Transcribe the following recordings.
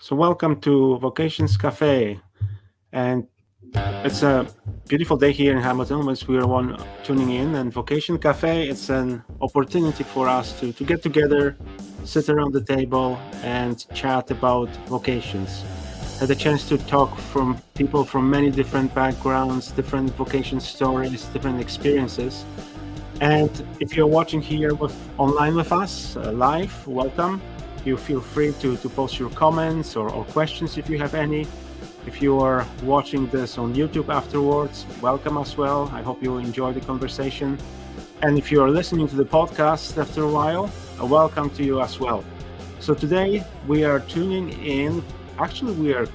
So welcome to Vocations Cafe, and it's a beautiful day here in Hamilton, which we are one tuning in. And Vocation Cafe, it's an opportunity for us to get together, sit around the table, and chat about vocations. Had a chance to talk from people from many different backgrounds, different vocation stories, different experiences. And if you're watching here with online with us live, welcome. You feel free to post your comments or questions if you have any. If you are watching this on YouTube afterwards, welcome as well. I hope you enjoy the conversation. And if you are listening to the podcast after a while, welcome to you as well. So today we are tuning in. Actually, we are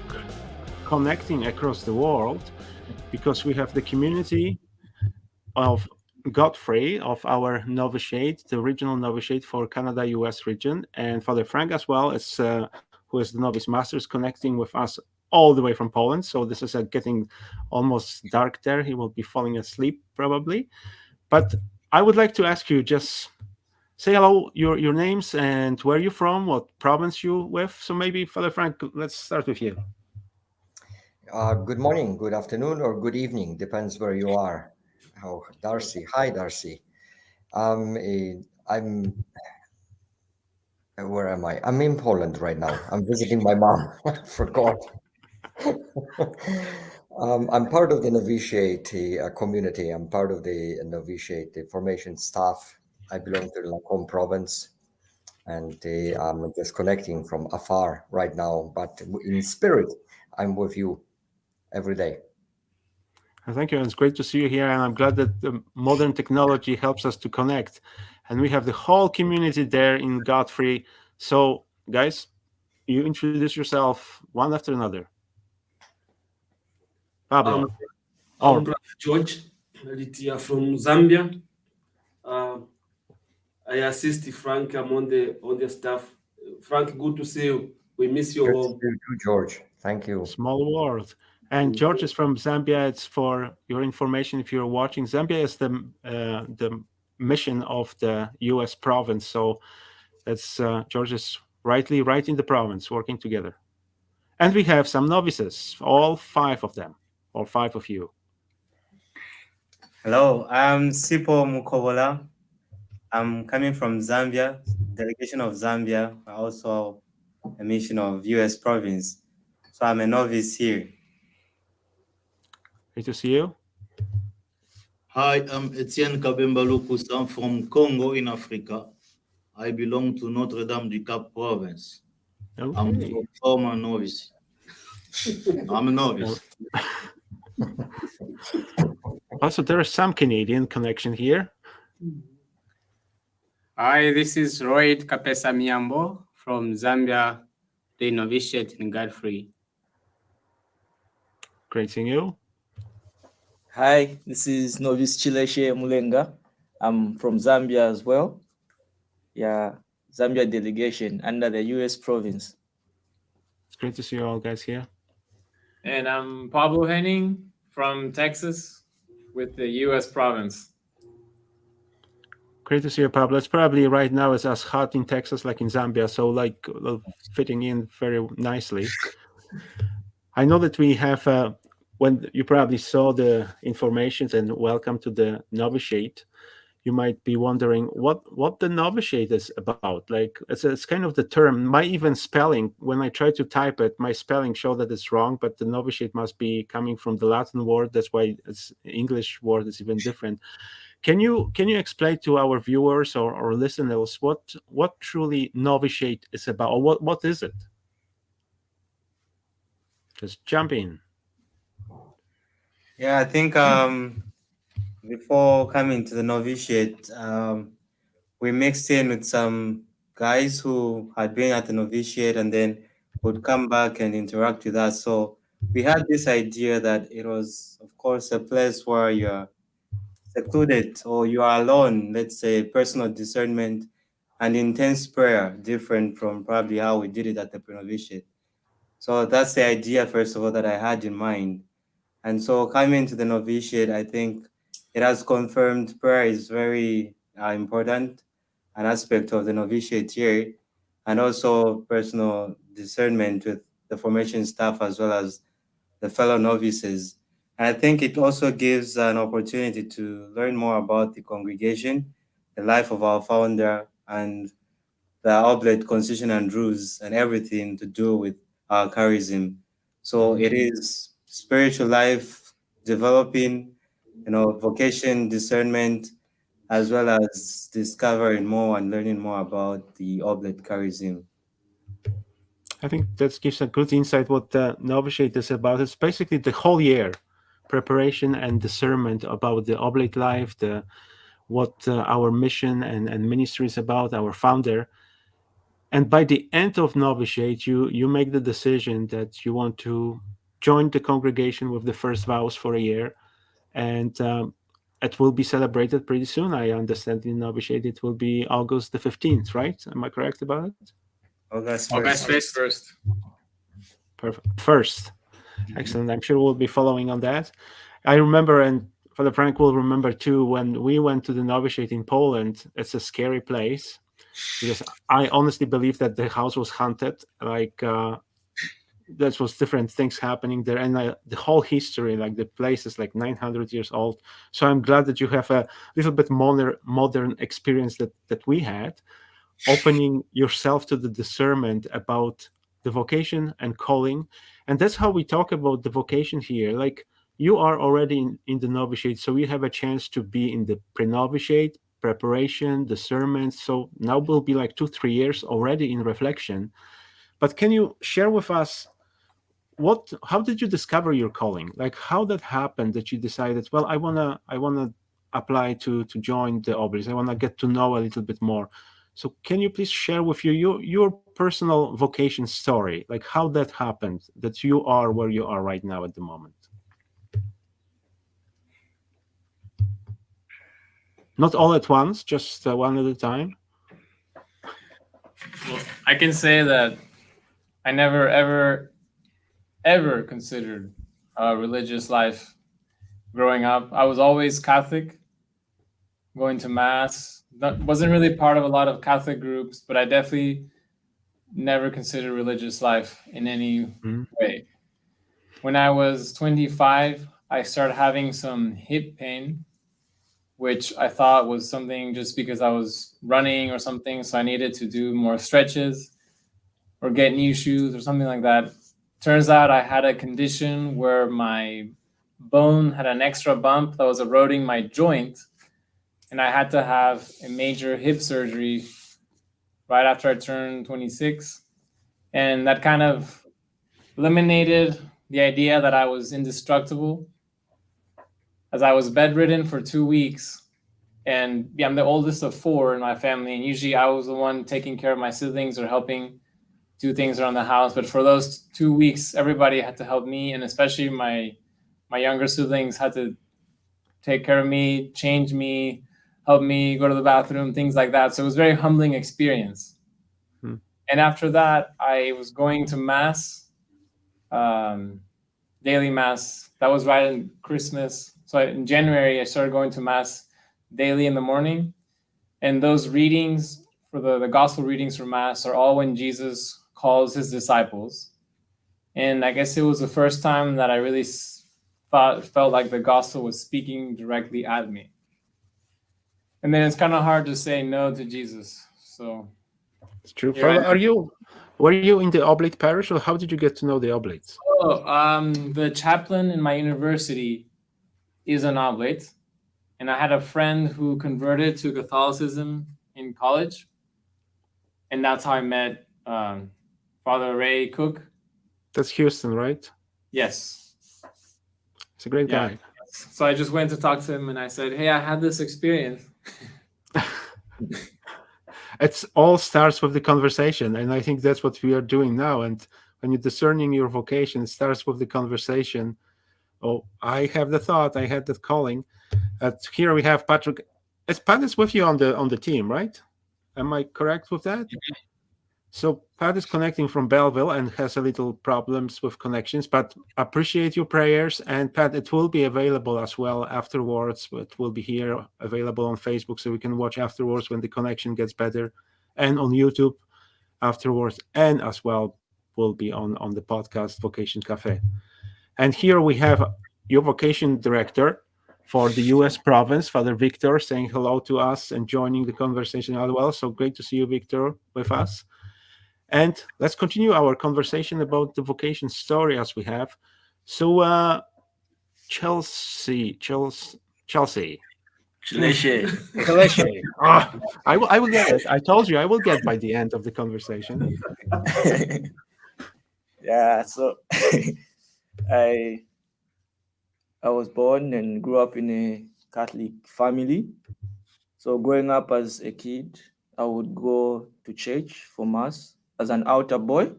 connecting across the world because we have the community of Godfrey of our Novitiate, the regional Novitiate for Canada US region, and Father Frank as well, who is the Novice Masters, connecting with us all the way from Poland. So this is getting almost dark there. He will be falling asleep probably. But I would like to ask you, just say hello, your names and where you're from, what province you with. So maybe Father Frank, let's start with you. Good morning, good afternoon, or good evening, depends where you are. Oh, Darcy. Hi, Darcy. I'm, where am I? I'm in Poland right now. I'm visiting my mom. I forgot. I'm part of the Novitiate community. I'm part of the Novitiate formation staff. I belong to the Lacombe province, and I'm just connecting from afar right now, but in spirit, I'm with you every day. Thank you. It's great to see you here. And I'm glad that the modern technology helps us to connect. And we have the whole community there in Godfrey. So, guys, you introduce yourself one after another. I'm, Pablo. I'm Or Brother George Litia from Zambia. Uh, I assist Frank. I'm on the staff. Frank, good to see you. We miss your Good to see home. you too, George. Thank you. Small World. And George is from Zambia. It's for your information if you're watching. Zambia is the mission of the US province. So that's George is rightly right in the province working together. And we have some novices, all five of them, all five of you. Hello, I'm Sipo Mukobola. I'm coming from Zambia, delegation of Zambia, also a mission of US province. So I'm a novice here. Great to see you. Hi, I'm Etienne Kabemba Lupus. I'm from Congo in Africa. I belong to Notre Dame du Cap province. I'm Okay. from former novice. I'm a novice. Also, there is some Canadian connection here. Hi, this is Royd Kapesa Miambo from Zambia, the novitiate in Godfrey. Great seeing you. Hi, this is Novice Chileshe Mulenga. I'm from Zambia as well. Yeah, Zambia delegation under the US province. It's great to see you all guys here. And I'm Pablo Henning from Texas with the U.S. province. Great to see you, Pablo. It's probably right now it's as hot in Texas like in Zambia, so like fitting in very nicely. I know that we have when you probably saw the information and welcome to the novitiate. You might be wondering what the novitiate is about. Like it's kind of the term. My even spelling, when I try to type it, my spelling show that it's wrong. But the novitiate must be coming from the Latin word. That's why it's English word is even different. Can you explain to our viewers or listeners what truly novitiate is about, or what is it? Just jump in. Yeah, I think before coming to the novitiate, we mixed in with some guys who had been at the novitiate and then would come back and interact with us. So we had this idea that it was, of course, a place where you're secluded or you are alone, let's say personal discernment and intense prayer, different from probably how we did it at the pre-novitiate. So that's the idea, first of all, that I had in mind. And so coming to the novitiate, I think it has confirmed prayer is very important, an aspect of the novitiate year, and also personal discernment with the formation staff as well as the fellow novices. And I think it also gives an opportunity to learn more about the congregation, the life of our founder, and the Oblate constitution and rules and everything to do with our charism. So it is spiritual life, developing, vocation, discernment, as well as discovering more and learning more about the Oblate charism. I think that gives a good insight what the Novitiate is about. It's basically the whole year preparation and discernment about the Oblate life, what our mission and ministry is about, our founder. And by the end of Novitiate, you make the decision that you want to join the congregation with the first vows for a year. And it will be celebrated pretty soon. I understand in Novitiate it will be August the 15th, right? Am I correct about it? August 1st. Perfect. First. Excellent. I'm sure we'll be following on that. I remember, and Father Frank will remember too, when we went to the Novitiate in Poland. It's a scary place because I honestly believe that the house was haunted. Like that was different things happening there, and the whole history, like the place is like 900 years old. So I'm glad that you have a little bit modern experience that we had, opening yourself to the discernment about the vocation and calling. And that's how we talk about the vocation here. Like you are already in the novitiate, so you have a chance to be in the pre-novitiate, preparation, discernment. So now will be like 2-3 years already in reflection. But can you share with us how did you discover your calling? Like how that happened that you decided, well, I wanna apply to join the Oblate. I wanna get to know a little bit more. So can you please share with your personal vocation story, like how that happened, that you are where you are right now at the moment? Not all at once, just one at a time. Well, I can say that I never, ever considered a religious life growing up. I was always Catholic, going to Mass. Wasn't really part of a lot of Catholic groups, but I definitely never considered religious life in any way. When I was 25, I started having some hip pain, which I thought was something just because I was running or something. So I needed to do more stretches or get new shoes or something like that. Turns out I had a condition where my bone had an extra bump that was eroding my joint, and I had to have a major hip surgery right after I turned 26. And that kind of eliminated the idea that I was indestructible, as I was bedridden for 2 weeks. And I'm the oldest of 4 in my family, and usually I was the one taking care of my siblings or helping do things around the house. But for those 2 weeks, everybody had to help me, and especially my younger siblings had to take care of me, change me, help me go to the bathroom, things like that. So it was a very humbling experience. And after that, I was going to Mass, daily Mass. That was right in Christmas. So in January, I started going to Mass daily in the morning. And those readings for the gospel readings for Mass are all when Jesus calls his disciples. And I guess it was the first time that I really felt like the gospel was speaking directly at me. And then it's kind of hard to say no to Jesus. So it's true. Were you in the Oblate parish, or how did you get to know the Oblates? The chaplain in my university is an Oblate, and I had a friend who converted to Catholicism in college, and that's how I met Father Ray Cook. That's Houston, right? Yes. He's a great guy. So I just went to talk to him, and I said, hey, I had this experience. It all starts with the conversation, and I think that's what we are doing now. And when you're discerning your vocation, it starts with the conversation. Oh, I have the thought, I had that calling. Here we have Patrick. Pat is with you on the team, right? Am I correct with that? Mm-hmm. So Pat is connecting from Belleville and has a little problems with connections, but appreciate your prayers. And Pat, it will be available as well afterwards. It will be here available on Facebook, so we can watch afterwards when the connection gets better, and on YouTube afterwards, and as well will be on the podcast Vocation Cafe. And here we have your vocation director for the U.S. province, Father Victor, saying hello to us and joining the conversation as well. So great to see you, Victor, with us. And let's continue our conversation about the vocation story as we have. So, Chelsea. Oh, I will get it. I told you I will get by the end of the conversation. Yeah, so I was born and grew up in a Catholic family. So growing up as a kid, I would go to church for mass as an altar boy.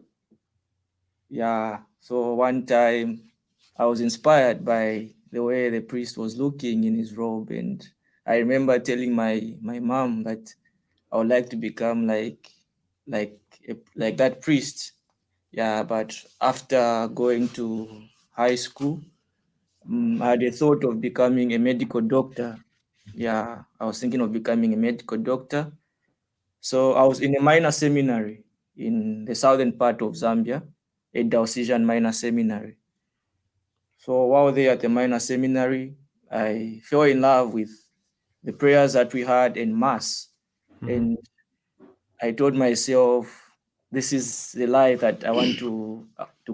Yeah, so one time I was inspired by the way the priest was looking in his robe, and I remember telling my mom that I would like to become like that priest. Yeah, but after going to high school, I had a thought of becoming a medical doctor. Yeah, I was thinking of becoming a medical doctor. So I was in a minor seminary in the southern part of Zambia, a diocesan minor seminary. So while there at the minor seminary, I fell in love with the prayers that we had in mass. And I told myself, this is the life that I want to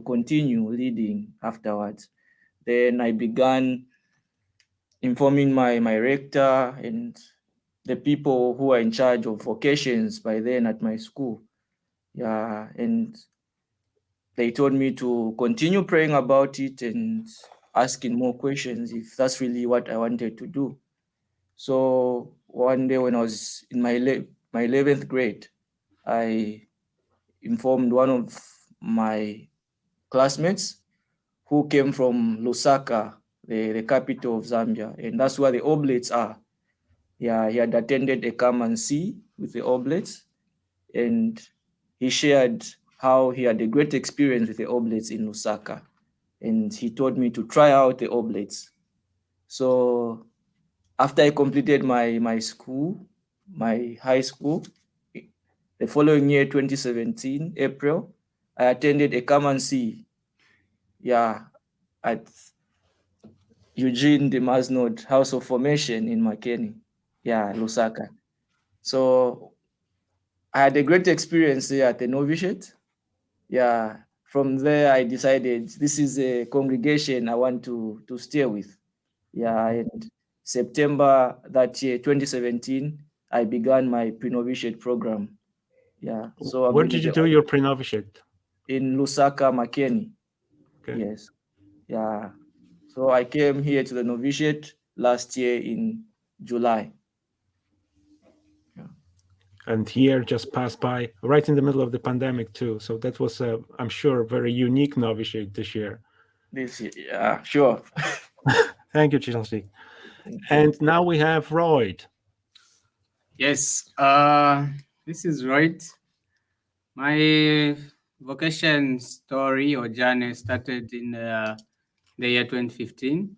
continue leading afterwards. Then I began informing my rector and the people who are in charge of vocations by then at my school. Yeah, and they told me to continue praying about it and asking more questions if that's really what I wanted to do. So one day when I was in my 11th grade, I informed one of my classmates who came from Lusaka, the capital of Zambia, and that's where the Oblates are. Yeah, he had attended a come and see with the Oblates, and he shared how he had a great experience with the Oblates in Lusaka, and he told me to try out the Oblates. So after I completed my school, my high school, the following year, 2017, April, I attended a come and see, yeah, at Eugene de Masnod House of Formation in Makeni, yeah, Lusaka. So I had a great experience there at the Novitiate. Yeah, from there I decided this is a congregation I want to stay with. Yeah, and September that year, 2017, I began my pre-novitiate program. Yeah, so where did you do your pre-novitiate? In Lusaka, Makeni. Okay. Yes. Yeah. So I came here to the novitiate last year in July. Yeah. And year just passed by right in the middle of the pandemic too. So that was, I'm sure, a very unique novitiate this year. This year, yeah, sure. Thank you, Chelsea. And now we have Royd. Yes, this is Royd. My vocation story or journey started in the year 2015.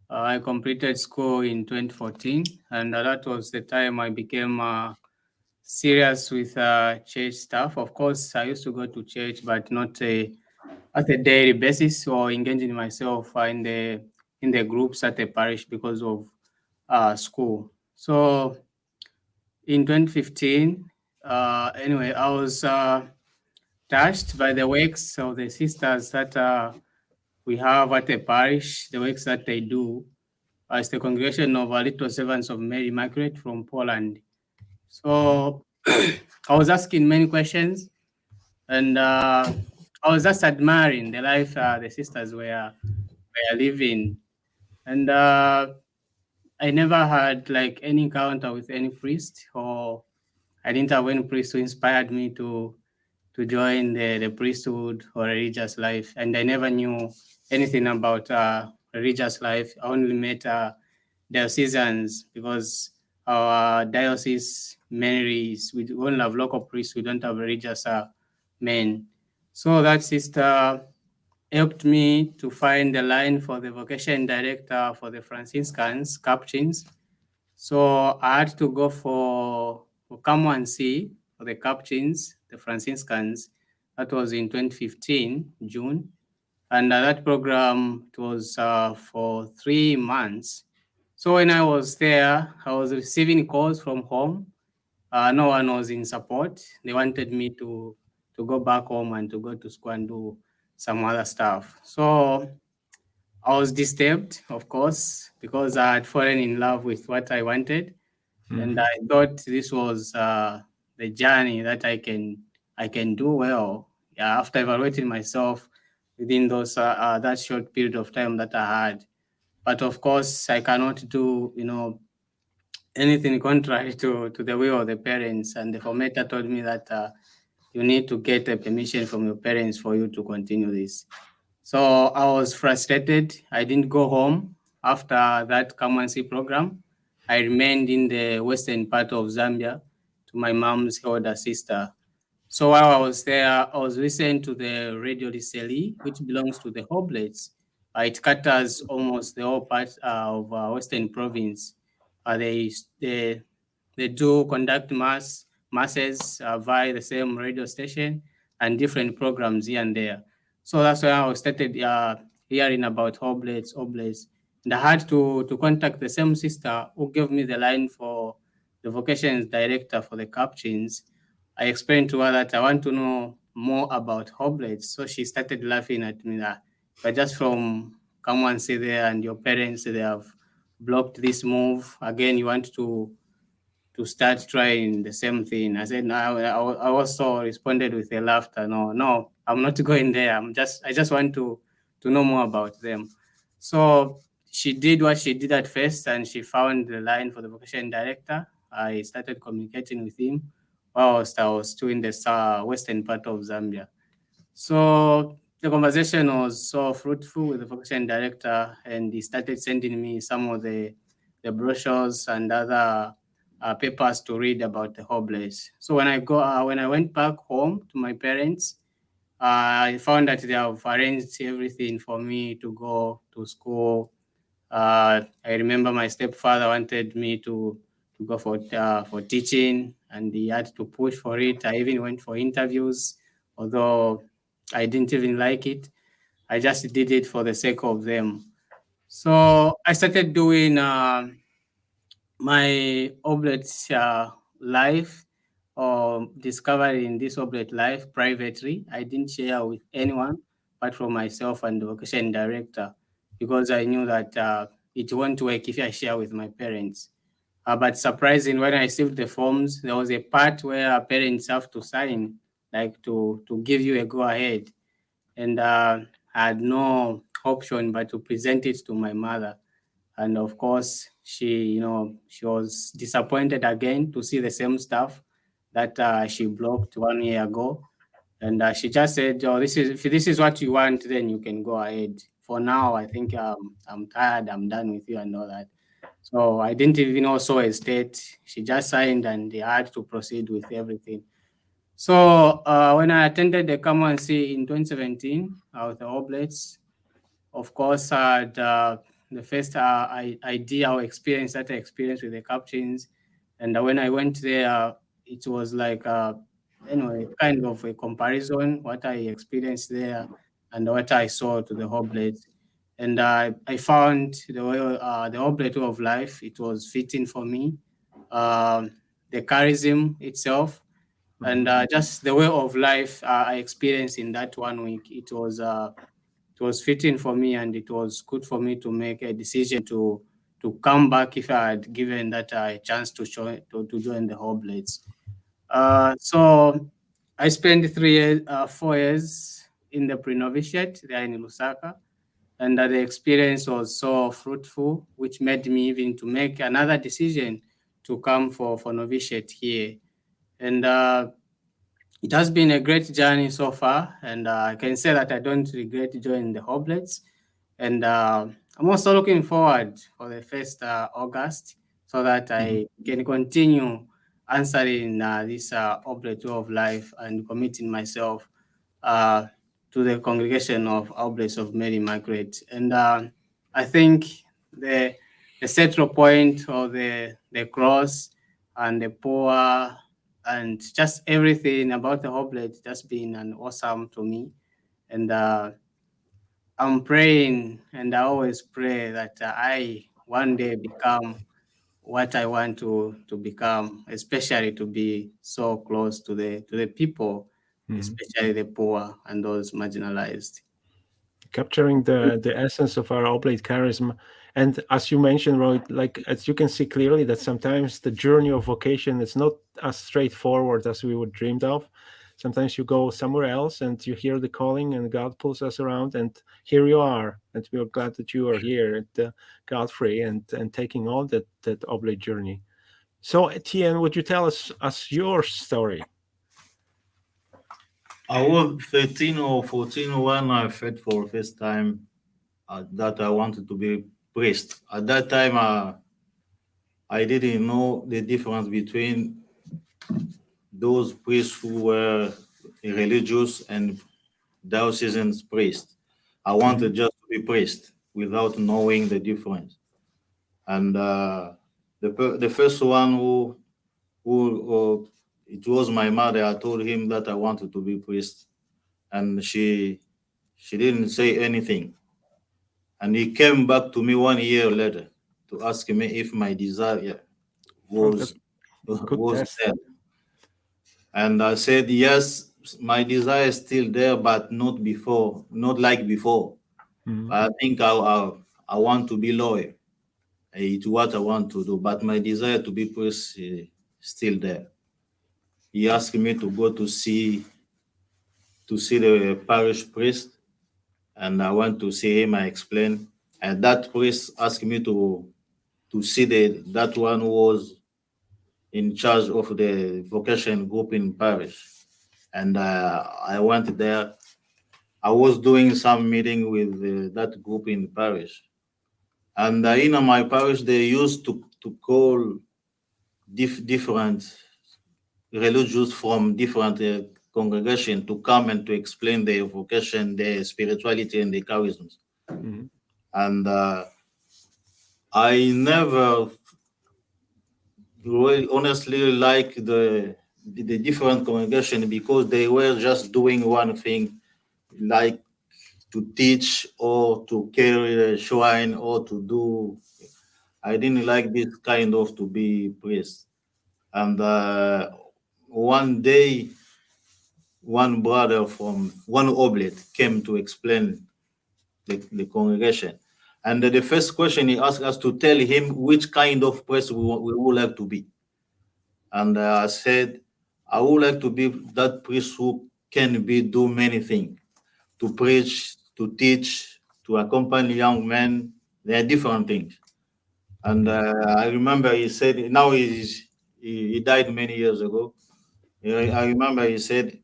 I completed school in 2014, and that was the time I became serious with church stuff. Of course, I used to go to church, but not at a daily basis or engaging myself in the groups at the parish because of school. So in 2015, anyway, I was touched by the works of the sisters that we have at the parish, the works that they do as the congregation of Little Servants of Mary Immaculate from Poland. So I was asking many questions, and I was just admiring the life the sisters were living. And I never had like any encounter with any priest, or I didn't have any priest who inspired me to join the priesthood or religious life. And I never knew anything about religious life. I only met diocesans because our diocese mainly is, we only have local priests, we don't have religious men. So that sister helped me to find the line for the vocation director for the Franciscans, Capuchins. So I had to go for come and see for the Capuchins, the Franciscans, That was in 2015, June. And that program, it was for 3 months. So when I was there, I was receiving calls from home. No one was in support. They wanted me to go back home and to go to school and do some other stuff. So I was disturbed, of course, because I had fallen in love with what I wanted. And I thought this was the journey that I can do well. Yeah, after evaluating myself within those that short period of time that I had. But of course, I cannot do anything contrary to the will of the parents. And the formator told me that you need to get a permission from your parents for you to continue this. So I was frustrated. I didn't go home after that come and see program. I remained in the western part of Zambia to my mom's older sister. So while I was there, I was listening to the radio Liseli, which belongs to the Oblates. It caters almost the whole part of Western Province. They do conduct masses via the same radio station and different programs here and there. So that's why I started hearing about Oblates. And I had to contact the same sister who gave me the line for the Vocations director for the captions. I explained to her that I want to know more about Oblates. So she started laughing at me that you're just from come and say there and your parents, they have blocked this move. Again, you want to start trying the same thing. I said, no, I also responded with a laughter. No, I'm not going there. I just want to know more about them. So she did what she did at first, and she found the line for the vocation director. I started communicating with him whilst I was still in the western part of Zambia. So the conversation was so fruitful with the vocation director, and he started sending me some of the brochures and other papers to read about the Oblates. So when I went back home to my parents, I found that they have arranged everything for me to go to school. I remember my stepfather wanted me to go for teaching, and he had to push for it. I even went for interviews, although I didn't even like it. I just did it for the sake of them. So I started doing my Oblate life, or discovering this Oblate life privately. I didn't share with anyone but for myself and the vocation director, because I knew that it won't work if I share with my parents. But surprising, when I received the forms, there was a part where parents have to sign, like to give you a go ahead. And I had no option but to present it to my mother. And of course, she was disappointed again to see the same stuff that she blocked 1 year ago. And she just said, "Oh, if this is what you want, then you can go ahead. For now, I think I'm tired. I'm done with you and all that." So I didn't even also hesitate. She just signed, and they had to proceed with everything. So when I attended the Come and See in 2017 with the Oblates, of course, the first idea or experience that I experienced with the captains, and when I went there, it was like anyway, kind of a comparison what I experienced there and what I saw to the Oblates. And I found the Oblate way of life, it was fitting for me. The charism itself, and just the way of life I experienced in that 1 week, it was fitting for me, and it was good for me to make a decision to come back if I had given that a chance to join the Oblates. So I spent 4 years in the pre-novitiate there in Lusaka, and the experience was so fruitful, which made me even to make another decision to come for novitiate here. And it has been a great journey so far, and I can say that I don't regret joining the Oblates. And I'm also looking forward for the 1st August, so that I can continue answering this Oblate way of life and committing myself to the congregation of Oblates of Mary Margaret. And I think the central point of the cross and the poor and just everything about the Oblate just been an awesome to me. And I'm praying, and I always pray that I one day become what I want to become, especially to be so close to the people, especially the poor and those marginalized. Capturing the essence of our Oblate charisma. And as you mentioned, Roy, like as you can see clearly that sometimes the journey of vocation is not as straightforward as we would dreamed of. Sometimes you go somewhere else and you hear the calling and God pulls us around, and here you are. And we are glad that you are here at Godfrey and taking on that Oblate journey. So Etienne, would you tell us your story? I was 13 or 14 when I felt for the first time that I wanted to be priest. At that time, I didn't know the difference between those priests who were religious and diocesan priests. I wanted just to be priest without knowing the difference. And the first one who it was my mother. I told him that I wanted to be priest, and she didn't say anything. And he came back to me 1 year later to ask me if my desire was there. And I said, yes, my desire is still there, but not like before. I think I want to be lawyer. It's what I want to do, but my desire to be priest is still there. He asked me to go to see the parish priest, and I went to see him. I explained, and that priest asked me to see that one who was in charge of the vocation group in parish. And I went there. I was doing some meeting with that group in parish. And in my parish, they used to call different religious from different congregation to come and to explain their vocation, their spirituality, and their charisms. And I never really honestly like the different congregation because they were just doing one thing, like to teach or to carry a shrine or to do. I didn't like this kind of to be priest. And one day, one brother from one oblate came to explain the congregation. And the first question he asked us to tell him which kind of priest we would like to be. And I said, I would like to be that priest who can do many things, to preach, to teach, to accompany young men. There are different things. And I remember he said, now he died many years ago. I remember he said,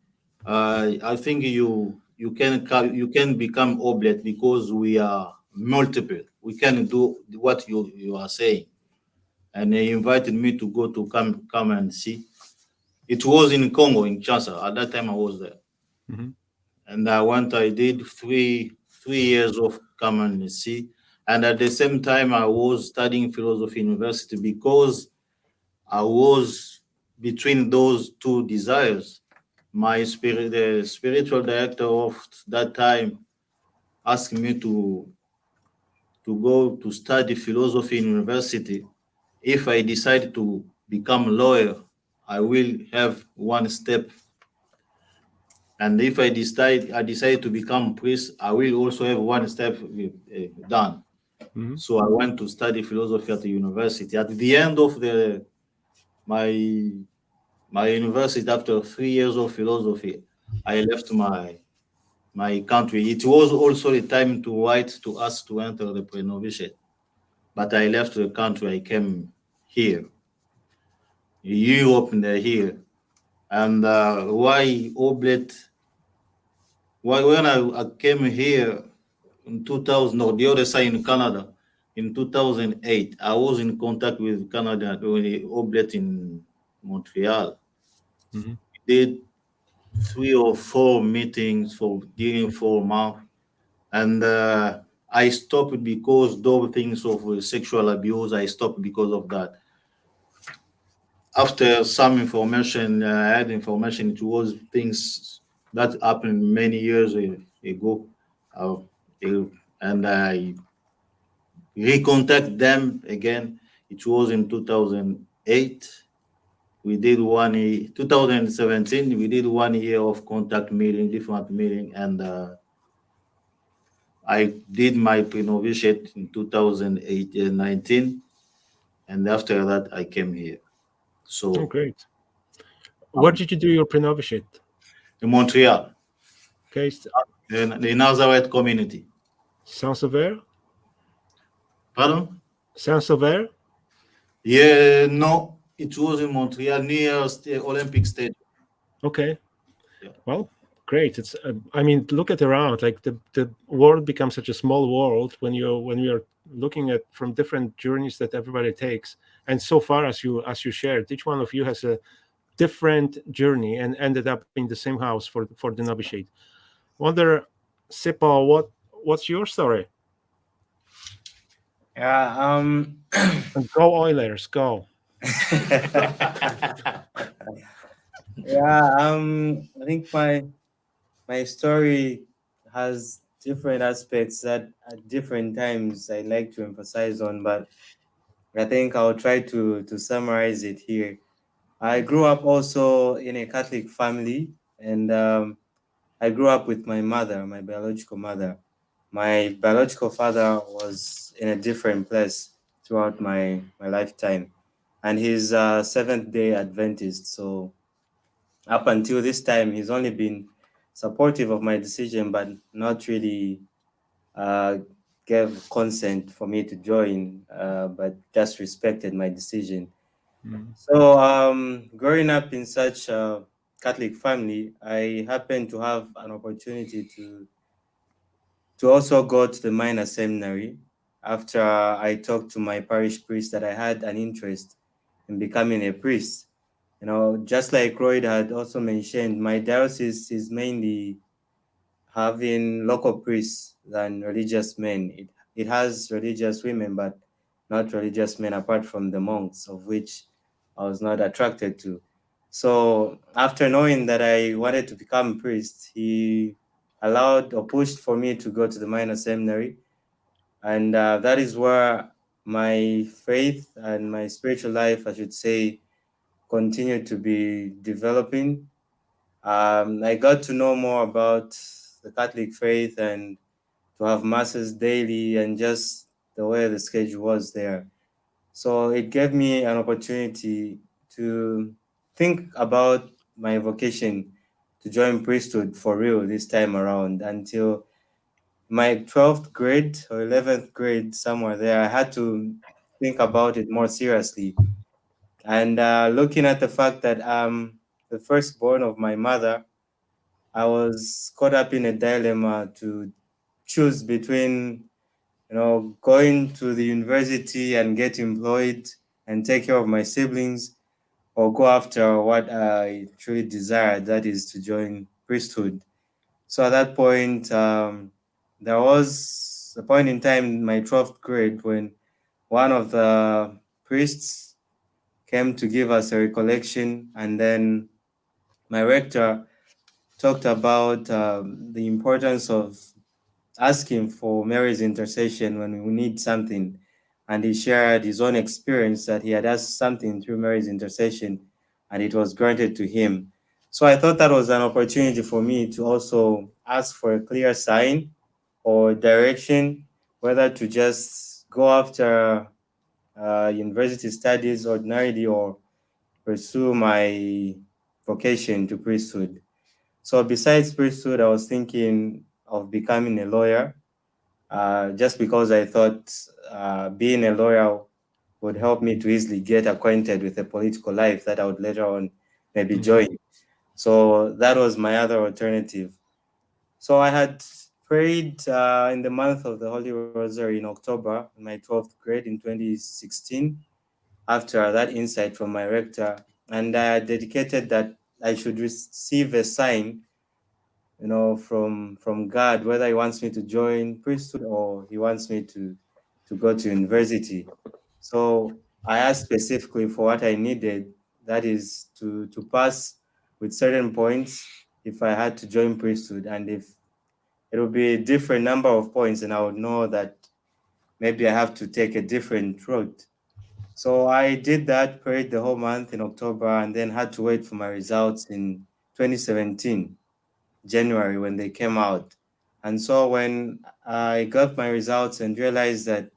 I think you can become oblate because we are multiple. We can do what you are saying. And he invited me to go to come and see. It was in Congo, in Kinshasa. At that time, I was there. And I did three years of come and see. And at the same time, I was studying philosophy university because I was between those two desires. The spiritual director of that time asked me to go to study philosophy in university. If I decide to become a lawyer, I will have one step. And if I decide to become priest, I will also have one step done. So I went to study philosophy at the university. At the end of my university, after 3 years of philosophy, I left my country. It was also the time to write to us to enter the pre-novitiate. But I left the country. I came here, Europe, and here. And why Oblate? Why when I came here in 2000, or the other side in Canada, in 2008, I was in contact with Canada, with the Oblate in Montreal. We did 3 or 4 meetings during 4 months. And I stopped because those things of sexual abuse, I stopped because of that. after some information, I had information. It was things that happened many years ago, uh, and I recontact them again. It was in 2008. We did 2017. We did 1 year of contact meeting, different meeting, and I did my pre-novitiate in 2019, and after that I came here. So Oh, great. Where did you do your pre-novitiate? in Montreal, Okay, in the Nazareth community. Saint-Sauveur? Pardon? Saint-Sauveur? Yeah, no, it was in Montreal near Olympic Stadium. Okay. Yeah. Well, great. It's I mean, look at around. Like the world becomes such a small world when you're looking at from different journeys that everybody takes. And so far as you shared, each one of you has a different journey and ended up in the same house for the novitiate. Wonder, Sipo, what's your story? Yeah. And go Oilers, go. Yeah. I think my story has different aspects that at different times I like to emphasize on, but I think I'll try to summarize it here. I grew up also in a Catholic family, and I grew up with my mother, my biological mother. My biological father was in a different place throughout my lifetime, and he's a Seventh Day Adventist. So up until this time, he's only been supportive of my decision, but not really uh, gave consent for me to join, but just respected my decision. So, growing up in such a Catholic family, I happened to have an opportunity to also go to the minor seminary after I talked to my parish priest that I had an interest in becoming a priest. You know, just like Lloyd had also mentioned, my diocese is mainly having local priests than religious men. It has religious women, but not religious men apart from the monks, of which I was not attracted to. So after knowing that I wanted to become a priest, he allowed or pushed for me to go to the minor seminary. And that is where my faith and my spiritual life, I should say, continued to be developing. I got to know more about the Catholic faith and to have masses daily and just the way the schedule was there. So it gave me an opportunity to think about my vocation to join priesthood for real this time around until my 12th grade or 11th grade, somewhere there. I had to think about it more seriously. And looking at the fact that I'm the firstborn of my mother, I was caught up in a dilemma to choose between, going to the university and get employed and take care of my siblings, or go after what I truly desired, that is to join priesthood. So at that point, there was a point in time in my 12th grade when one of the priests came to give us a recollection, and then my rector talked about the importance of asking for Mary's intercession when we need something. And he shared his own experience that he had asked something through Mary's intercession and it was granted to him. So I thought that was an opportunity for me to also ask for a clear sign or direction, whether to just go after university studies ordinarily or pursue my vocation to priesthood. So besides priesthood, I was thinking of becoming a lawyer, just because I thought being a lawyer would help me to easily get acquainted with the political life that I would later on maybe join. So that was my other alternative. So I had prayed in the month of the Holy Rosary in October, in my 12th grade in 2016, after that insight from my rector, and I dedicated that I should receive a sign, from God, whether he wants me to join priesthood or he wants me to go to university. So I asked specifically for what I needed, that is to pass with certain points if I had to join priesthood, and if it would be a different number of points, and I would know that maybe I have to take a different route. So I did that, prayed the whole month in October, and then had to wait for my results in 2017, January, when they came out. And so when I got my results and realized that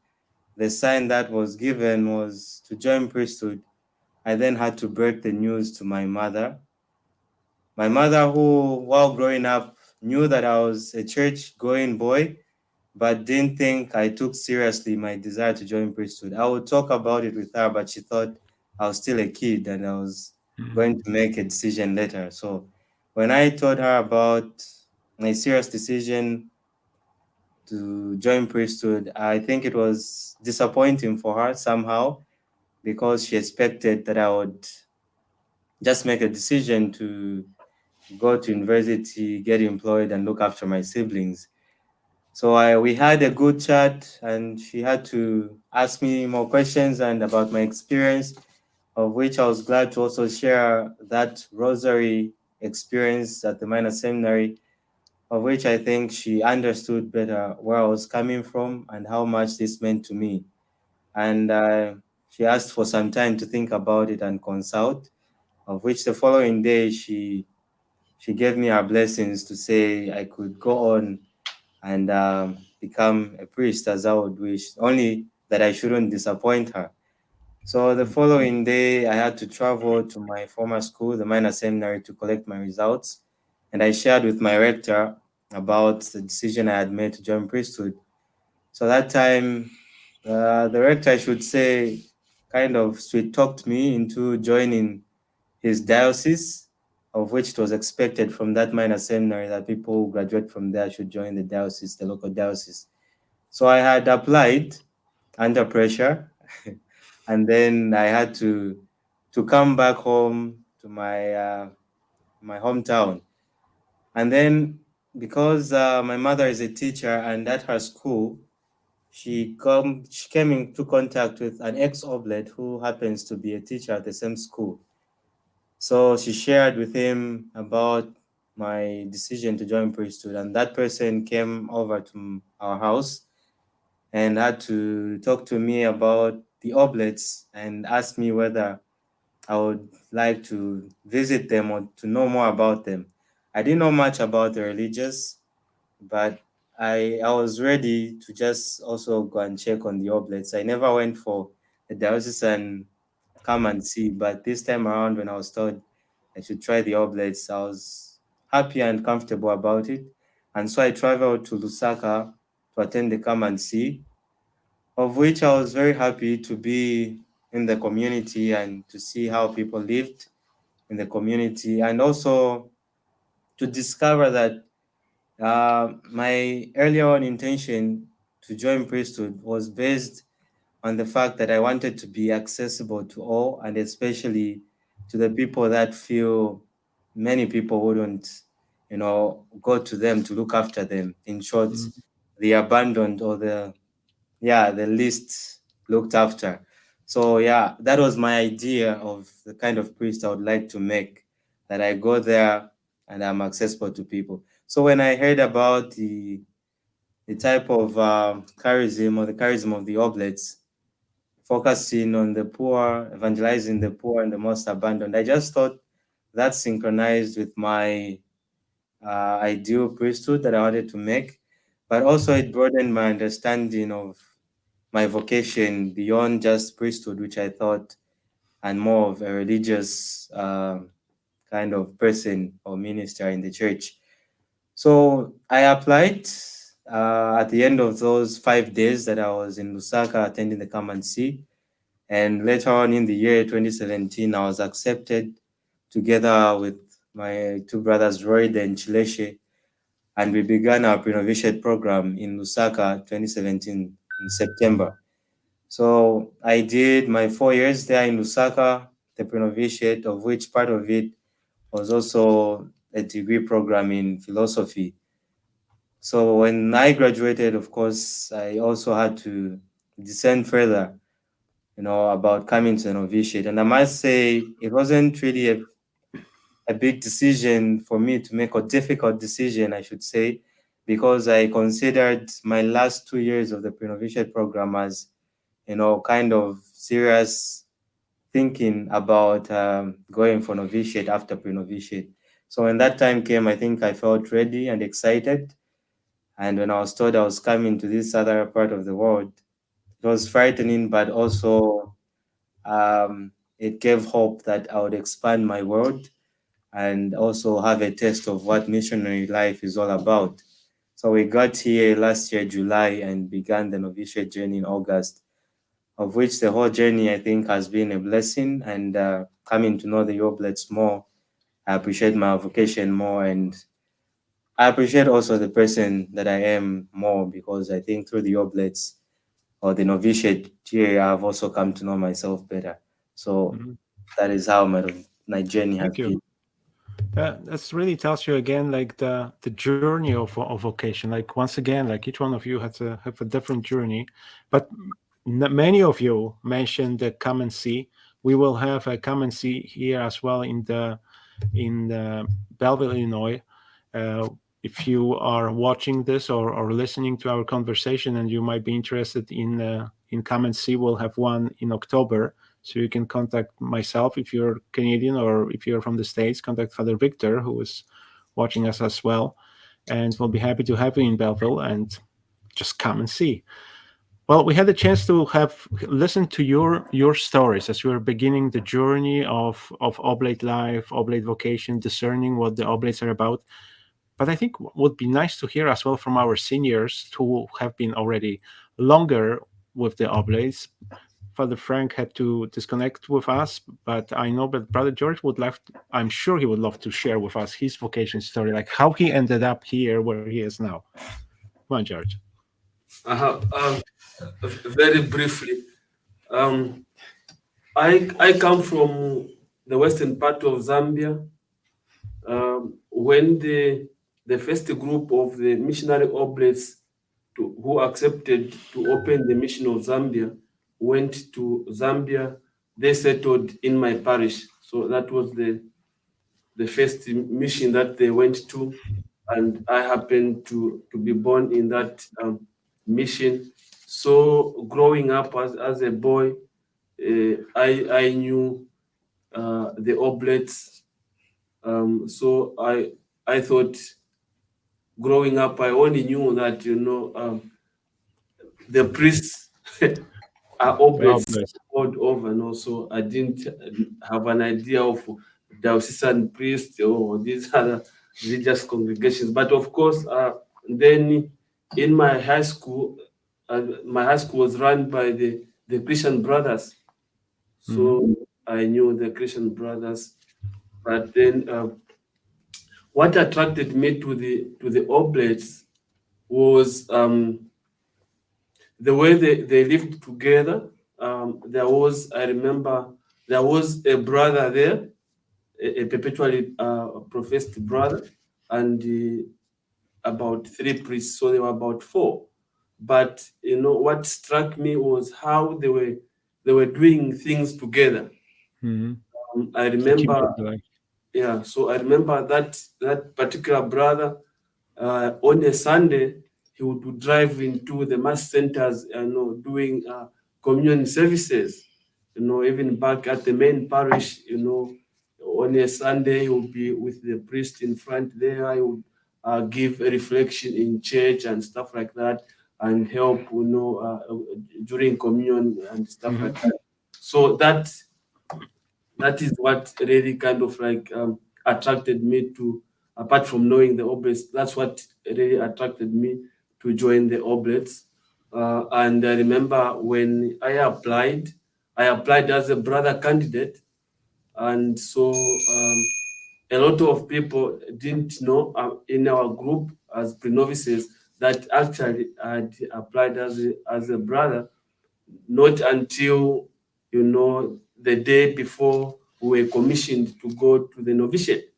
the sign that was given was to join priesthood, I then had to break the news to my mother. My mother, who, while growing up, knew that I was a church-going boy, but didn't think I took seriously my desire to join priesthood. I would talk about it with her, but she thought I was still a kid and I was going to make a decision later. So when I told her about my serious decision to join priesthood, I think it was disappointing for her somehow, because she expected that I would just make a decision to go to university, get employed, and look after my siblings. So we had a good chat, and she had to ask me more questions and about my experience, of which I was glad to also share that rosary experience at the minor seminary, of which I think she understood better where I was coming from and how much this meant to me. And she asked for some time to think about it and consult, of which the following day she gave me her blessings to say I could go on and become a priest as I would wish, only that I shouldn't disappoint her. So the following day, I had to travel to my former school, the minor seminary, to collect my results. And I shared with my rector about the decision I had made to join priesthood. So that time, the rector, I should say, kind of sweet talked me into joining his diocese, of which it was expected from that minor seminary that people who graduate from there should join the diocese, the local diocese. So I had applied under pressure, and then I had to come back home to my hometown. And then because my mother is a teacher, and at her school, she came into contact with an ex-Oblate who happens to be a teacher at the same school. So she shared with him about my decision to join priesthood, and that person came over to our house and had to talk to me about the Oblates and ask me whether I would like to visit them or to know more about them. I didn't know much about the religious, but I was ready to just also go and check on the Oblates. I never went for the diocesan come and see, but this time around, when I was told I should try the Oblates, I was happy and comfortable about it. And so I traveled to Lusaka to attend the come and see, of which I was very happy to be in the community and to see how people lived in the community, and also to discover that my earlier on intention to join priesthood was based on the fact that I wanted to be accessible to all, and especially to the people that feel many people wouldn't, go to them to look after them. In short, the abandoned, or the least looked after. So yeah, that was my idea of the kind of priest I would like to make, that I go there and I'm accessible to people. So when I heard about the type of charism, or the charism of the Oblates, focusing on the poor, evangelizing the poor and the most abandoned, I just thought that synchronized with my ideal priesthood that I wanted to make, but also it broadened my understanding of my vocation beyond just priesthood, which I thought, and more of a religious kind of person or minister in the church. So I applied at the end of those 5 days that I was in Lusaka attending the Come and See. And later on in the year 2017, I was accepted together with my two brothers, Royd and Chileshe, and we began our pre-novitiate program in Lusaka 2017 in September. So I did my 4 years there in Lusaka, the pre-novitiate, of which part of it was also a degree program in philosophy. So when I graduated, of course, I also had to descend further about coming to the novitiate. And I must say, it wasn't really a big decision for me to make, a difficult decision, I should say, because I considered my last 2 years of the pre-novitiate program as, kind of serious thinking about going for novitiate after pre-novitiate. So when that time came, I think I felt ready and excited. And when I was told I was coming to this other part of the world, it was frightening, but also it gave hope that I would expand my world and also have a taste of what missionary life is all about. So we got here last year, July, and began the novitiate journey in August, of which the whole journey, I think, has been a blessing. And coming to know the Oblates more, I appreciate my vocation more, and I appreciate also the person that I am more, because I think through the Oblates or the novitiate here, I've also come to know myself better. So that is how my journey has Thank you. been. That's really tells you again, like the journey of vocation. Like once again, like each one of you has have a different journey, but many of you mentioned the come and see. We will have a come and see here as well in Belleville, Illinois. If you are watching this or listening to our conversation and you might be interested in come and see, we'll have one in October. So you can contact myself if you're Canadian, or if you're from the States, contact Father Victor, who is watching us as well. And we'll be happy to have you in Belleville and just come and see. Well, we had the chance to have listened to your stories as you were beginning the journey of Oblate life, Oblate vocation, discerning what the Oblates are about. But I think what would be nice to hear as well from our seniors who have been already longer with the Oblates. Father Frank had to disconnect with us, but I know that Brother George would love, I'm sure he would love to share with us his vocation story, like how he ended up here where he is now. Come on, George. Very briefly, I come from the western part of Zambia. When the first group of the missionary oblates who accepted to open the mission of Zambia went to Zambia, they settled in my parish. So that was the first mission that they went to, and I happened to be born in that mission. So growing up as a boy, I knew the Oblates. So I thought, growing up, I only knew that the priests are Oblates all over, and also I didn't have an idea of diocesan priests or these other religious congregations. But of course, then in my high school was run by the Christian Brothers, so I knew the Christian Brothers. But then, what attracted me to the Oblates was the way they lived together. I remember there was a brother there, a perpetually professed brother, and about 3 priests, so there were about 4. But what struck me was how they were doing things together. I remember, so I remember that particular brother, on a Sunday, he would drive into the mass centers, doing communion services. Even back at the main parish, on a Sunday, he would be with the priest in front there. He would give a reflection in church and stuff like that, and help, during communion and stuff like that. So that is what really kind of like attracted me to, apart from knowing the Oblates, that's what really attracted me to join the Oblates. And I remember when I applied as a brother candidate. And so a lot of people didn't know in our group as pre-novices that actually I'd applied as a brother, not until, the day before we were commissioned to go to the novitiate.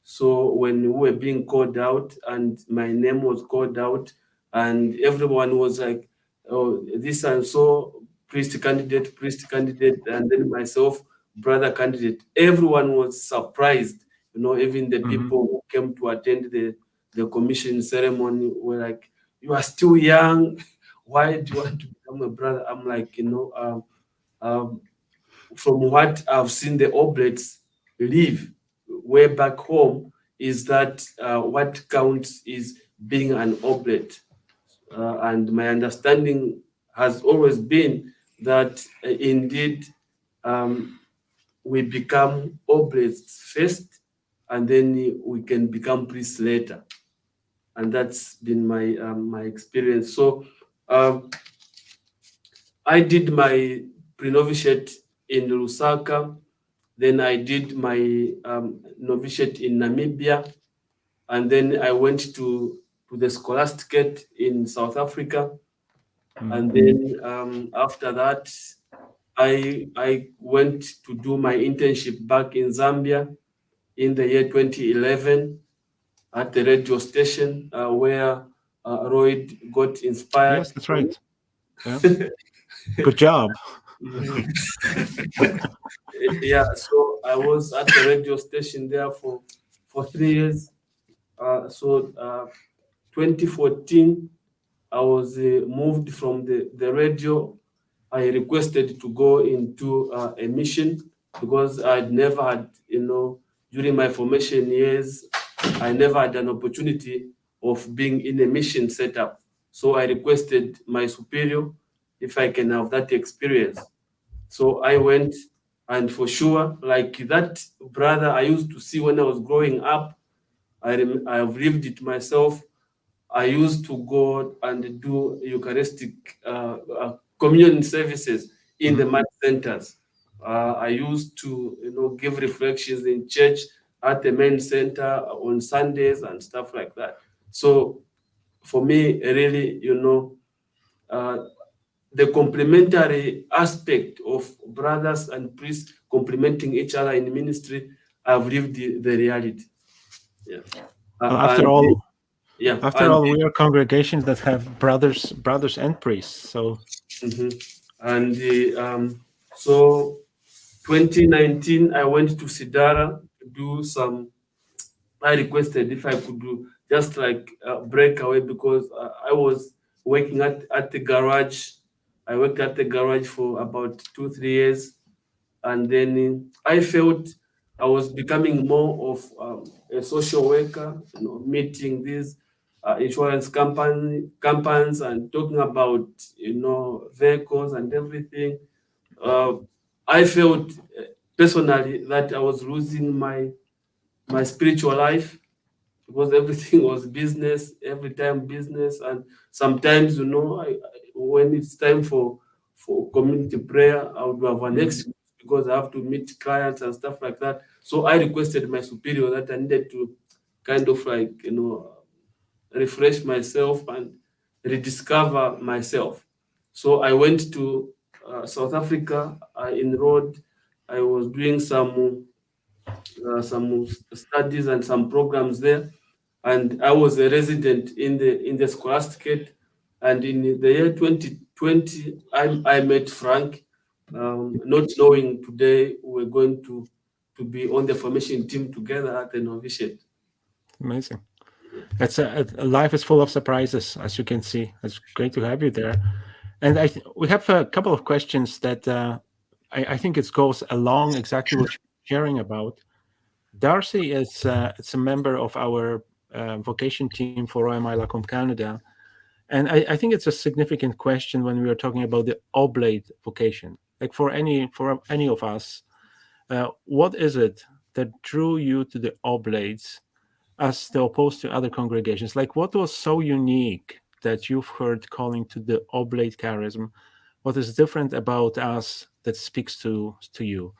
So when we were being called out and my name was called out, and everyone was like, oh, this and so priest candidate, and then myself, brother candidate. Everyone was surprised, even the people who came to attend the commission ceremony were like, "You are still young. Why do you want to become a brother?" I'm like, from what I've seen the Oblates live way back home, is that what counts is being an Oblate. And my understanding has always been that indeed we become Oblates first, and then we can become priests later. And that's been my experience. So I did my pre-novitiate in Lusaka. Then I did my novitiate in Namibia. And then I went to the scholasticate in South Africa. And then after that, I went to do my internship back in Zambia in the year 2011 at the radio station where Royd got inspired. Yes, that's right. Yeah. Good job. Yeah, so I was at the radio station there for 3 years. So 2014, I was moved from the radio. I requested to go into a mission because I'd never had, during my formation years, I never had an opportunity of being in a mission setup. So I requested my superior if I can have that experience. So I went, and for sure, like that brother I used to see when I was growing up, I have lived it myself. I used to go and do Eucharistic communion services in the mass centers. I used to give reflections in church at the main center on Sundays and stuff like that. So for me, really, the complementary aspect of brothers and priests complementing each other in ministry, I've lived the reality. Yeah. Well, after all, yeah. After all, we are congregations that have brothers and priests. So, and so 2019, I went to Sidara to do some. I requested if I could do just like a breakaway because I was working at the garage. I worked at the garage for about 2-3 years, and then I felt I was becoming more of a social worker, meeting these insurance companies and talking about vehicles and everything. I felt personally that I was losing my spiritual life because everything was business, every time business, and sometimes when it's time for community prayer, I would have an excuse because I have to meet clients and stuff like that. So I requested my superior that I needed to kind of refresh myself and rediscover myself. So I went to South Africa. I enrolled. I was doing some studies and some programs there, and I was a resident in the scholasticate. And in the year 2020, I met Frank, not knowing today we're going to be on the formation team together at the Novitiate. Amazing. It's life is full of surprises, as you can see. It's great to have you there. And we have a couple of questions that I think it goes along exactly what you're sharing about. Darcy is it's a member of our vocation team for OMI Lacombe Canada. And I think it's a significant question when we are talking about the Oblate vocation. Like for any of us, what is it that drew you to the Oblates as opposed to other congregations? Like what was so unique that you've heard calling to the Oblate charism? What is different about us that speaks to you?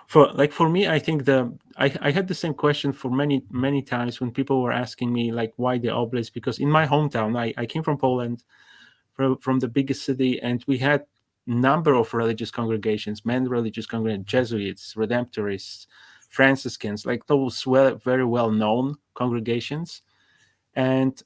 For me, I think I had the same question for many times when people were asking me like why the Oblates, because in my hometown I came from Poland, from the biggest city, and we had number of religious congregations, religious congregations, Jesuits, Redemptorists, Franciscans, like those very well known congregations. And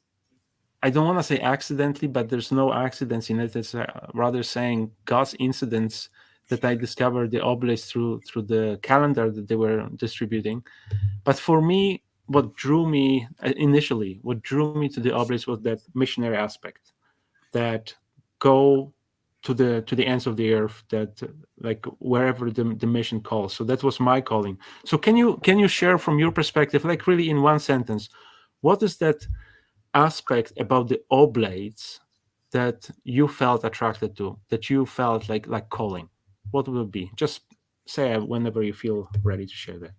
I don't want to say accidentally, but there's no accidents in it. It's rather saying God's incidents that I discovered the Oblates through the calendar that they were distributing. But for me, what drew me initially, what drew me to the Oblates was that missionary aspect, that go to the ends of the earth, that like wherever the mission calls. So that was my calling. So can you share from your perspective, like really in one sentence, what is that aspect about the Oblates that you felt attracted to, that you felt like calling? What would it be? Just say it whenever you feel ready to share that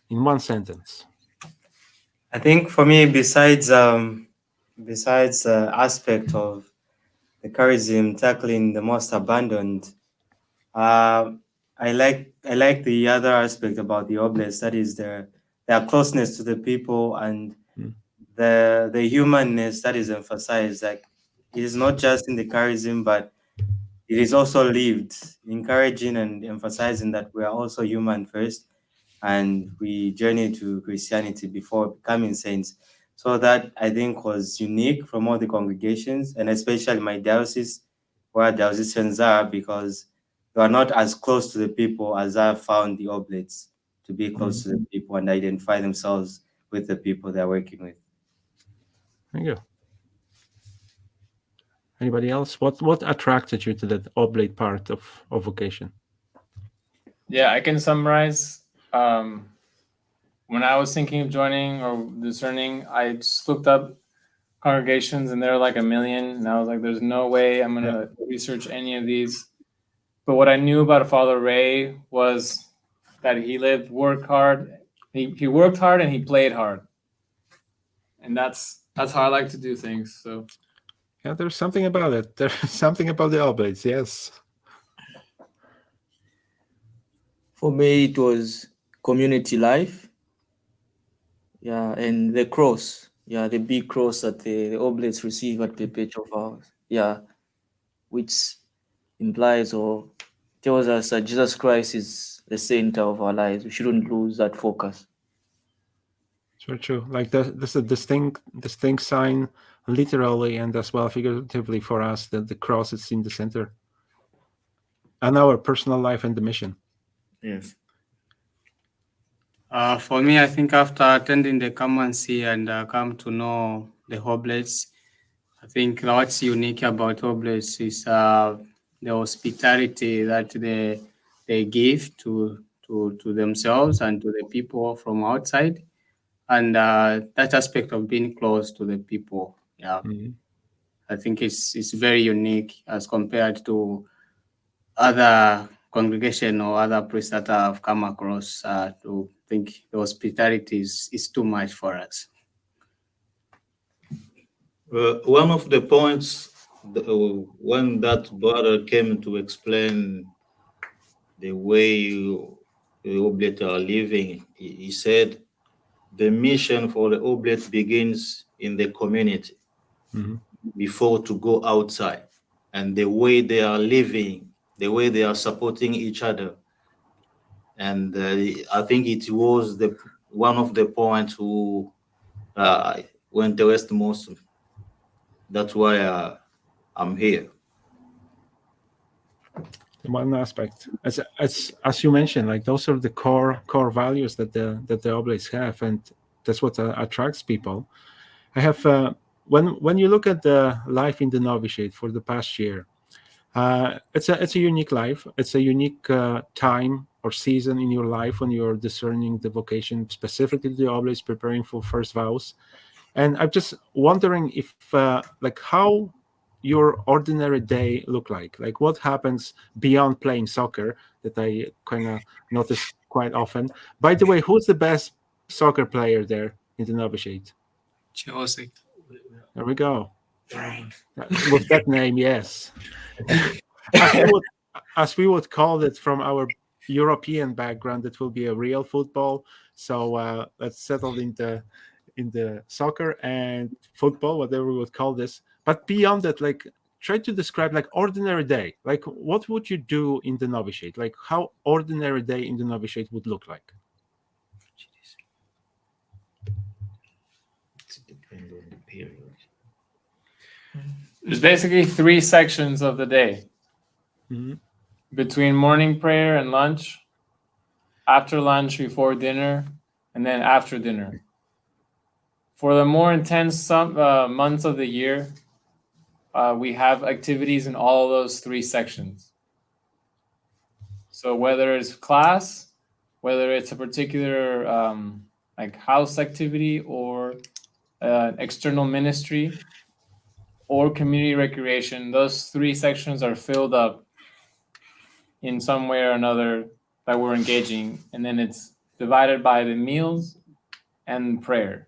in one sentence. I think for me, besides the aspect of the charism tackling the most abandoned, I like the other aspect about the Oblates, that is their closeness to the people and the humanness that is emphasized. Like, it is not just in the charism, but it is also lived, encouraging and emphasizing that we are also human first, and we journey to Christianity before becoming saints. So that, I think, was unique from all the congregations, and especially my diocese, where diocesans are, because they are not as close to the people as I found the Oblates to be close to the people and identify themselves with the people they're working with. Thank you. Anybody else? What attracted you to that Oblate part of vocation? Yeah, I can summarize. When I was thinking of joining or discerning, I just looked up congregations, and there are like 1 million, and I was like, "There's no way I'm gonna research any of these." But what I knew about Father Ray was that he worked hard. He worked hard and he played hard, and that's how I like to do things. So yeah, there's something about it. There's something about the Oblates. Yes. For me, it was community life. Yeah, and the cross. Yeah, the big cross that the Oblates receive at perpetual vows. Yeah, which implies or tells us that Jesus Christ is the center of our lives. We shouldn't lose that focus. Sure, true. Like there's a distinct sign, literally and as well figuratively for us, that the cross is in the center, and our personal life and the mission. Yes. For me, I think after attending the Come and See and come to know the Oblates, I think what's unique about Oblates is the hospitality that they give to themselves and to the people from outside, and that aspect of being close to the people. Yeah, I think it's very unique as compared to other congregation or other priests that I've come across. To think the hospitality is too much for us. One of the points when that brother came to explain the way the Oblate are living, he said the mission for the Oblate begins in the community before to go outside, and the way they are living, the way they are supporting each other. And I think it was one of the points who went the rest most. That's why I'm here. One aspect, as you mentioned, like those are the core values that the Oblates have, and that's what attracts people. I have when you look at the life in the novitiate for the past year, it's a unique life. It's a unique time or season in your life when you're discerning the vocation, specifically the Oblates, preparing for first vows. And I'm just wondering if like how your ordinary day look like what happens beyond playing soccer, that I kind of notice quite often. By the way, who's the best soccer player there in the novitiate? Chelsea. There we go. With that name, yes. As we would call it from our European background, it will be a real football. So let's settle in the soccer and football, whatever we would call this. But beyond that, like try to describe like ordinary day. Like what would you do in the novitiate? Like how ordinary day in the novitiate would look like? There's basically 3 sections of the day. Mhm. Between morning prayer and lunch, after lunch, before dinner, and then after dinner. For the more intense months of the year, we have activities in all of those 3 sections. So whether it's class, whether it's a particular like house activity or external ministry or community recreation, those 3 sections are filled up in some way or another that we're engaging, and then it's divided by the meals and prayer.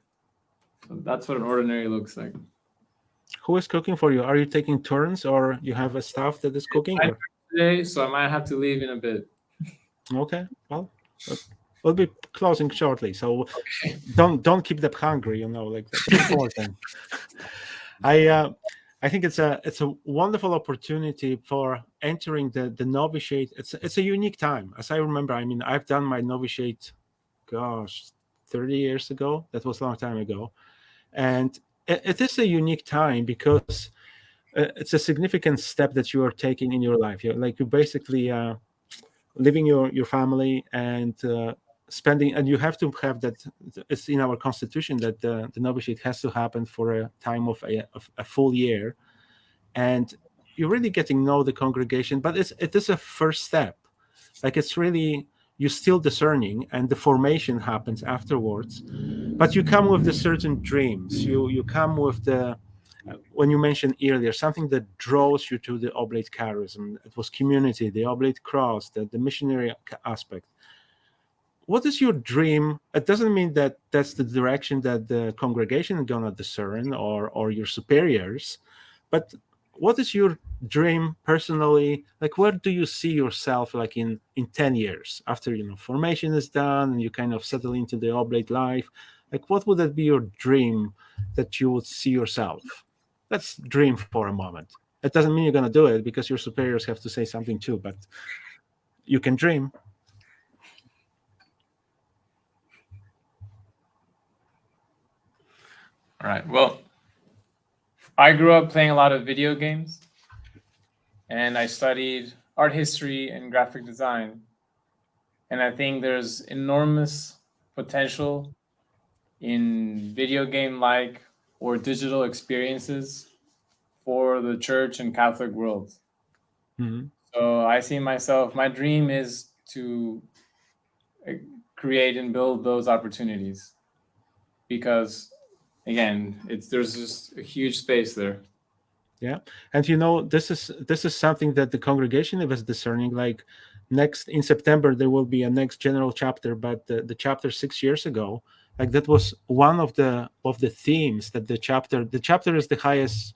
So that's what an ordinary looks like. Who is cooking for you? Are you taking turns, or you have a staff that is cooking? Or? Today, so I might have to leave in a bit. Okay, well, we'll be closing shortly, so don't keep them hungry. Like that's important. I think it's a wonderful opportunity for entering the novitiate. It's a unique time, as I remember. I mean, I've done my novitiate, 30 years ago. That was a long time ago, and it is a unique time because it's a significant step that you are taking in your life. You're basically leaving your family and spending, and you have to have that. It's in our constitution that the novitiate has to happen for a time of a full year, and you're really getting to know the congregation. But it is a first step. Like, it's really, you're still discerning, and the formation happens afterwards. But you come with the certain dreams. You come with the, when you mentioned earlier, something that draws you to the Oblate charism. It was community, the Oblate cross, the missionary aspect. What is your dream? It doesn't mean that that's the direction that the congregation is gonna discern, or your superiors, but what is your dream personally? Like, where do you see yourself, like in 10 years after formation is done and you kind of settle into the Oblate life? Like, what would that be your dream that you would see yourself? Let's dream for a moment. It doesn't mean you're gonna do it, because your superiors have to say something too, but you can dream. All right. Well, I grew up playing a lot of video games, and I studied art history and graphic design. And I think there's enormous potential in video game-like or digital experiences for the church and Catholic world. Mm-hmm. So I see myself, my dream is to create and build those opportunities, because again, there's just a huge space there. Yeah, and this is something that the congregation was discerning. Like, next in September there will be a next general chapter, but the chapter 6 years ago, like, that was one of the themes that the chapter is the highest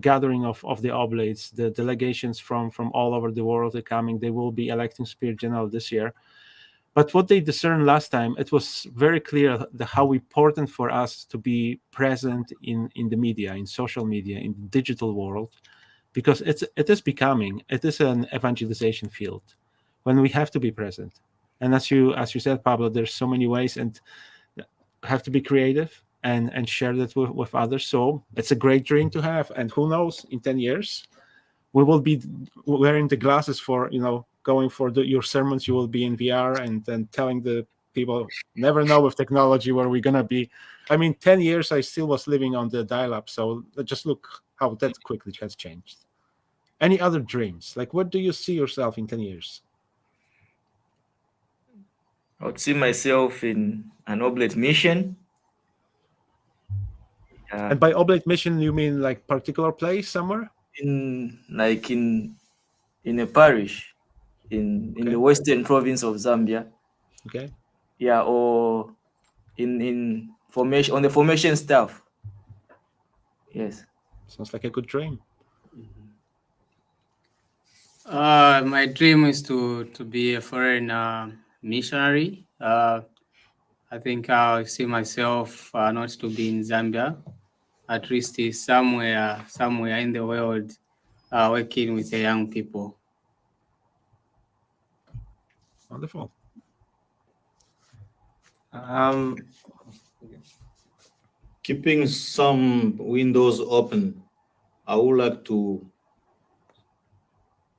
gathering of the oblates. The delegations from all over the world are coming. They will be electing Spirit General this year. But what they discerned last time, it was very clear how important for us to be present in the media, in social media, in the digital world, because it is an evangelization field when we have to be present. And as you said, Pablo, there's so many ways, and have to be creative and share that with others. So it's a great dream to have. And who knows, in 10 years, we will be wearing the glasses for, going for your sermons. You will be in VR and then telling the people, never know with technology where we're going to be. I mean, 10 years, I still was living on the dial-up. So just look how that quickly has changed. Any other dreams? Like, what do you see yourself in 10 years? I would see myself in an Oblate mission. And by Oblate mission, you mean like particular place somewhere? In a parish in the western province of Zambia. Okay. Yeah, or in formation, on the formation staff. Yes. Sounds like a good dream. My dream is to be a foreign missionary. I think I see myself not to be in Zambia, at least somewhere in the world, working with the young people. Wonderful. keeping some windows open. I would like to.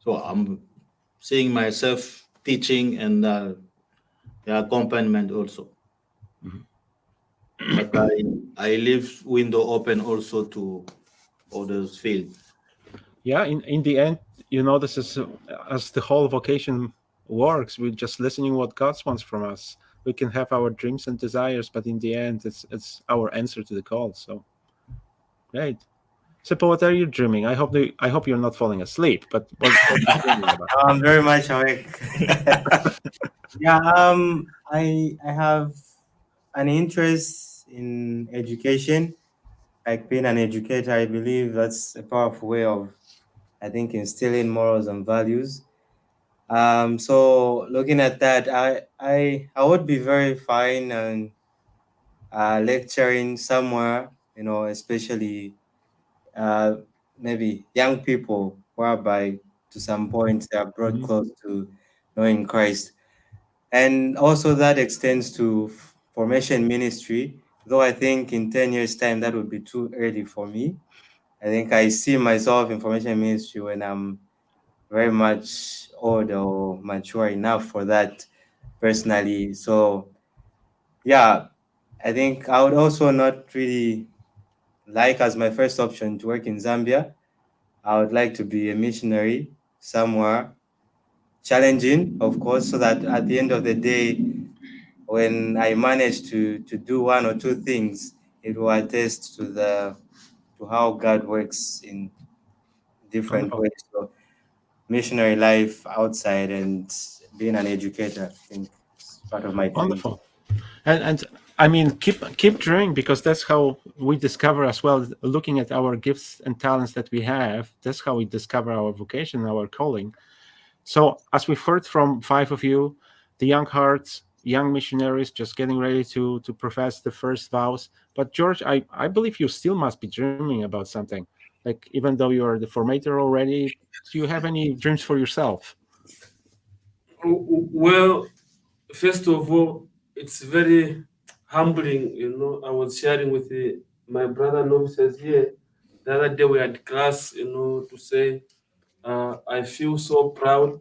So I'm seeing myself teaching and the accompaniment also. But I leave window open also to others field. Yeah, in the end, this is as the whole vocation works. We're just listening what God wants from us. We can have our dreams and desires, but in the end, it's our answer to the call. So, great. Sipo, what are you dreaming? I hope you're not falling asleep. But what are you dreaming about? I'm very much awake. Yeah, I have an interest in education, like being an educator. I believe that's a powerful way of, I think, instilling morals and values. So looking at that, I would be very fine and lecturing somewhere, especially uh, maybe young people, whereby to some point they are brought close to knowing Christ. And also that extends to formation ministry, though I think in 10 years' time that would be too early for me. I think I see myself in formation ministry when I'm very much old or mature enough for that personally. So yeah, I think I would also not really like as my first option to work in Zambia. I would like to be a missionary somewhere, challenging, of course, so that at the end of the day, when I manage to do one or two things, it will attest to how God works in different Wonderful. ways. So missionary life outside and being an educator, I think it's part of my dreams. Wonderful. And I mean, keep dreaming, because that's how we discover as well. Looking at our gifts and talents that we have, that's how we discover our vocation, our calling. So, as we've heard from 5 of you, the young hearts, young missionaries, just getting ready to profess the first vows. But George, I believe you still must be dreaming about something. Like, even though you are the formator already, do you have any dreams for yourself? Well, first of all, it's very humbling. I was sharing with my brother Novitiate here the other day. We had class, to say I feel so proud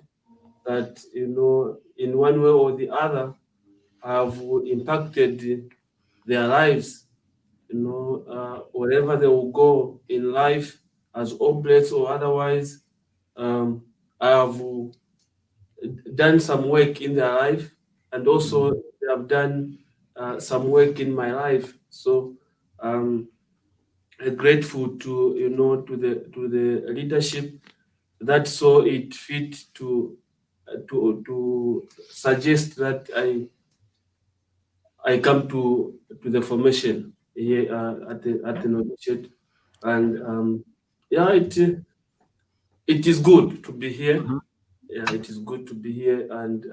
that in one way or the other, have impacted their lives. Wherever they will go in life, as oblates or otherwise, I have done some work in their life, and also they have done some work in my life. So I'm grateful to the leadership that saw it fit to suggest that I come to the formation here at the Novitiate, and yeah, it is good to be here. Mhm. Yeah, it is good to be here, and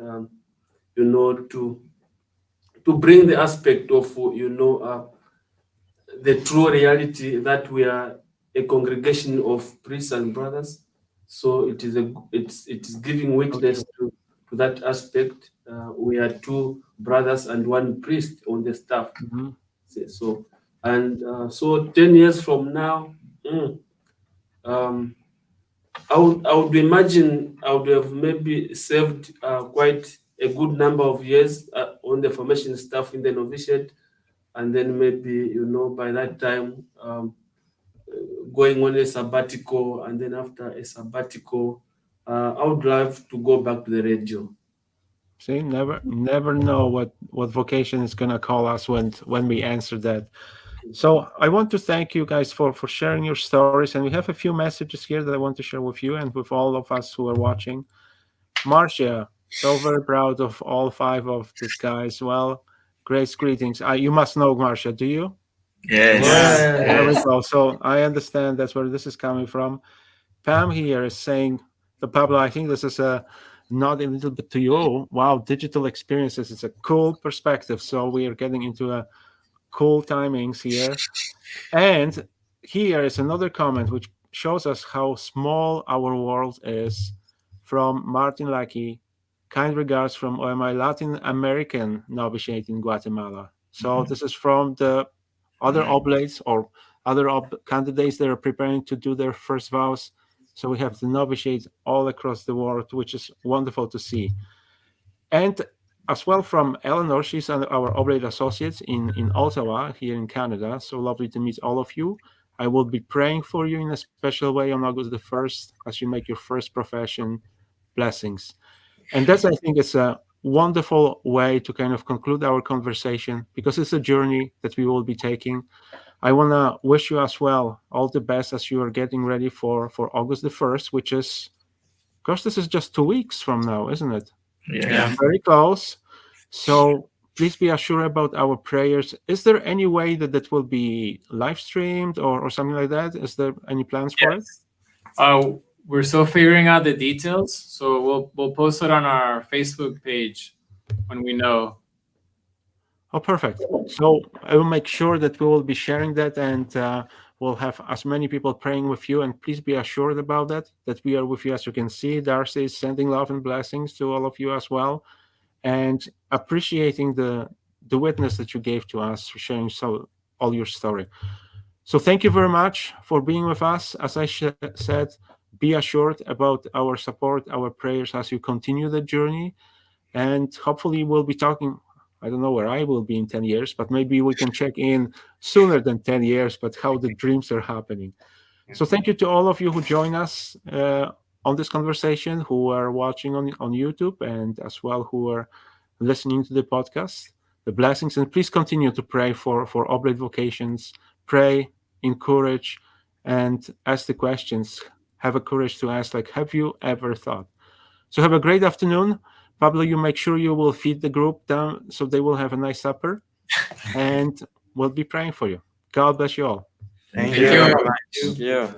to bring the aspect of the true reality that we are a congregation of priests and brothers. So it is giving witness to that aspect. We are 2 brothers and 1 priest on the staff. Mhm. So and so 10 years from now, I would imagine I would have maybe served quite a good number of years on the formation staff in the novitiate, and then maybe by that time going on a sabbatical, and then after a sabbatical, I would love to go back to the radio. See, never know what vocation is gonna call us when we answer that. So I want to thank you guys for sharing your stories, and we have a few messages here that I want to share with you and with all of us who are watching. Marcia, so very proud of all 5 of these guys. Well, grace greetings. You must know Marcia, do you? Yes. Yeah, there we Yes. go. So I understand that's where this is coming from. Pam here is saying, to Pablo, I think this is a nod a little bit to you. Wow, digital experiences. It's a cool perspective. So we are getting into a cool timings here. And here is another comment which shows us how small our world is, from Martin Lackey. Kind regards from OMI Latin American novitiate in Guatemala. So this is from the other oblates or other candidates that are preparing to do their first vows. So we have the novitiates all across the world, which is wonderful to see. And as well from Eleanor, she's our Oblate Associates in Ottawa, here in Canada. So lovely to meet all of you. I will be praying for you in a special way on August the 1st as you make your first profession. Blessings. And that's, I think, it's a wonderful way to kind of conclude our conversation, because it's a journey that we will be taking. I want to wish you as well all the best as you are getting ready for August the 1st, which is, gosh, this is just 2 weeks from now, isn't it? Yeah. Very close. So please be assured about our prayers. Is there any way that will be live streamed or something like that? Is there any plans for it? We're still figuring out the details, so we'll post it on our Facebook page when we know. Oh, perfect. So I will make sure that we will be sharing that, and we'll have as many people praying with you. And please be assured about that we are with you. As you can see, Darcy is sending love and blessings to all of you as well, and appreciating the witness that you gave to us, for sharing all your story. So thank you very much for being with us. As I said, be assured about our support, our prayers as you continue the journey, and hopefully we'll be talking. I don't know where I will be in 10 years, but maybe we can check in sooner than 10 years, but how the dreams are happening. So thank you to all of you who join us on this conversation, who are watching on YouTube, and as well who are listening to the podcast. The blessings, and please continue to pray for Oblate Vocations. Pray, encourage, and ask the questions. Have a courage to ask, like, have you ever thought? So have a great afternoon. Pablo, you make sure you will feed the group down so they will have a nice supper, and we'll be praying for you. God bless you all. Thank Thank you. you. Thank you.